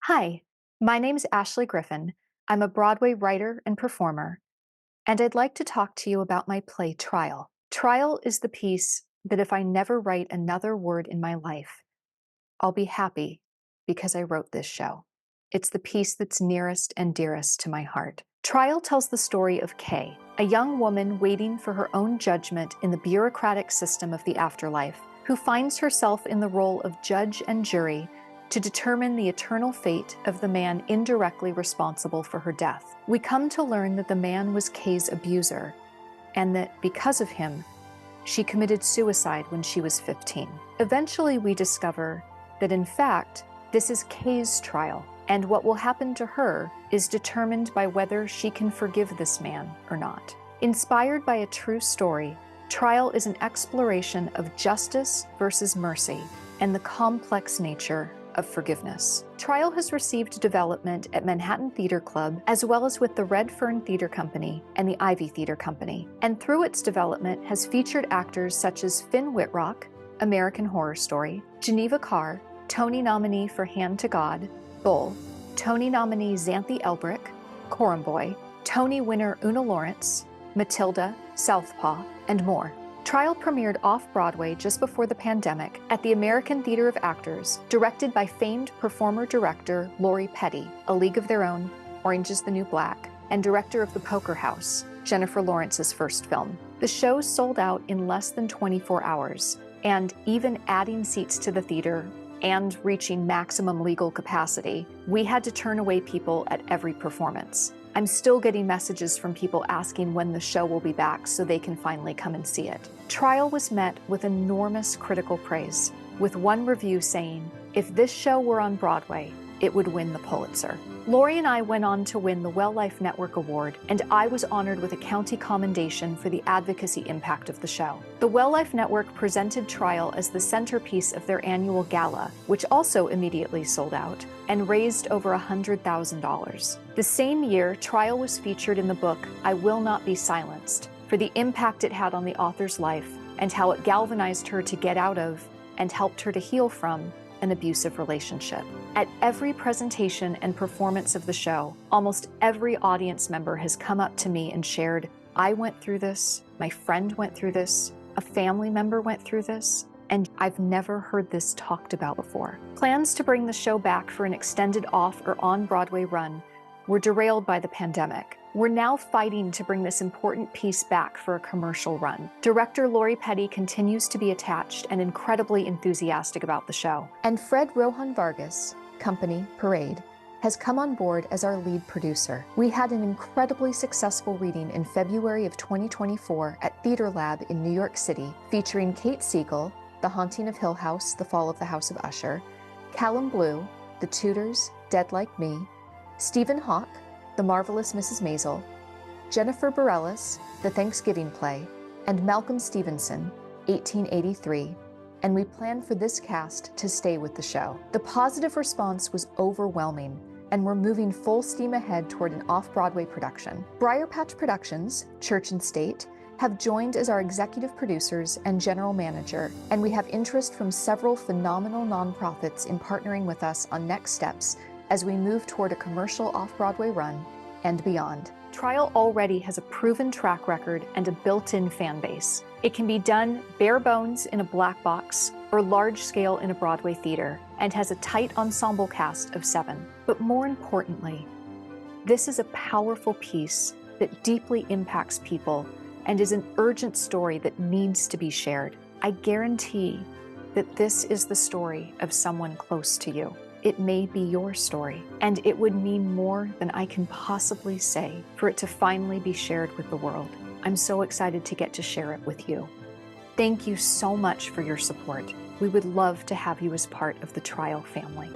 Hi, my name's Ashley Griffin. I'm a Broadway writer and performer, and I'd like to talk to you about my play Trial. Trial is the piece that if I never write another word in my life, I'll be happy because I wrote this show. It's the piece that's nearest and dearest to my heart. Trial tells the story of Kay, a young woman waiting for her own judgment in the bureaucratic system of the afterlife, who finds herself in the role of judge and jury to determine the eternal fate of the man indirectly responsible for her death. We come to learn that the man was Kay's abuser, and that because of him, she committed suicide when she was 15. Eventually, we discover that in fact, this is Kay's trial, and what will happen to her is determined by whether she can forgive this man or not. Inspired by a true story, Trial is an exploration of justice versus mercy and the complex nature of forgiveness. Trial has received development at Manhattan Theater Club, as well as with the Red Fern Theater Company and the Ivy Theater Company, and through its development has featured actors such as Finn Wittrock, American Horror Story, Geneva Carr, Tony nominee for Hand to God, Bull, Tony nominee Xanthi Elbrick, Coram Boy, Tony winner Una Lawrence, Matilda, Southpaw, and more. Trial premiered off-Broadway just before the pandemic at the American Theater of Actors, directed by famed performer-director Lori Petty, A League of Their Own, Orange is the New Black, and director of The Poker House, Jennifer Lawrence's first film. The show sold out in less than 24 hours, and even adding seats to the theater and reaching maximum legal capacity, we had to turn away people at every performance. I'm still getting messages from people asking when the show will be back so they can finally come and see it. Trial was met with enormous critical praise, with one review saying, "If this show were on Broadway, it would win the Pulitzer." Lori and I went on to win the Well Life Network Award, and I was honored with a county commendation for the advocacy impact of the show. The Well Life Network presented Trial as the centerpiece of their annual gala, which also immediately sold out, and raised over $100,000. The same year, Trial was featured in the book I Will Not Be Silenced for the impact it had on the author's life and how it galvanized her to get out of and helped her to heal from an abusive relationship. At every presentation and performance of the show, almost every audience member has come up to me and shared, "I went through this, my friend went through this, a family member went through this, and I've never heard this talked about before." Plans to bring the show back for an extended off or on-Broadway run were derailed by the pandemic. We're now fighting to bring this important piece back for a commercial run. Director Lori Petty continues to be attached and incredibly enthusiastic about the show. And Fred Rohan Vargas, company Parade, has come on board as our lead producer. We had an incredibly successful reading in February of 2024 at Theater Lab in New York City, featuring Kate Siegel, The Haunting of Hill House, The Fall of the House of Usher, Callum Blue, The Tudors, Dead Like Me, Stephen Hawke, The Marvelous Mrs. Maisel, Jennifer Bareilles, The Thanksgiving Play, and Malcolm Stevenson, 1883, and we plan for this cast to stay with the show. The positive response was overwhelming, and we're moving full steam ahead toward an off-Broadway production. BRIERPATCH Productions, Church and State, have joined as our executive producers and general manager, and we have interest from several phenomenal nonprofits in partnering with us on next steps as we move toward a commercial off-Broadway run and beyond. Trial already has a proven track record and a built-in fan base. It can be done bare bones in a black box or large scale in a Broadway theater, and has a tight ensemble cast of 7. But more importantly, this is a powerful piece that deeply impacts people and is an urgent story that needs to be shared. I guarantee that this is the story of someone close to you. It may be your story, and it would mean more than I can possibly say for it to finally be shared with the world. I'm so excited to get to share it with you. Thank you so much for your support. We would love to have you as part of the Trial family.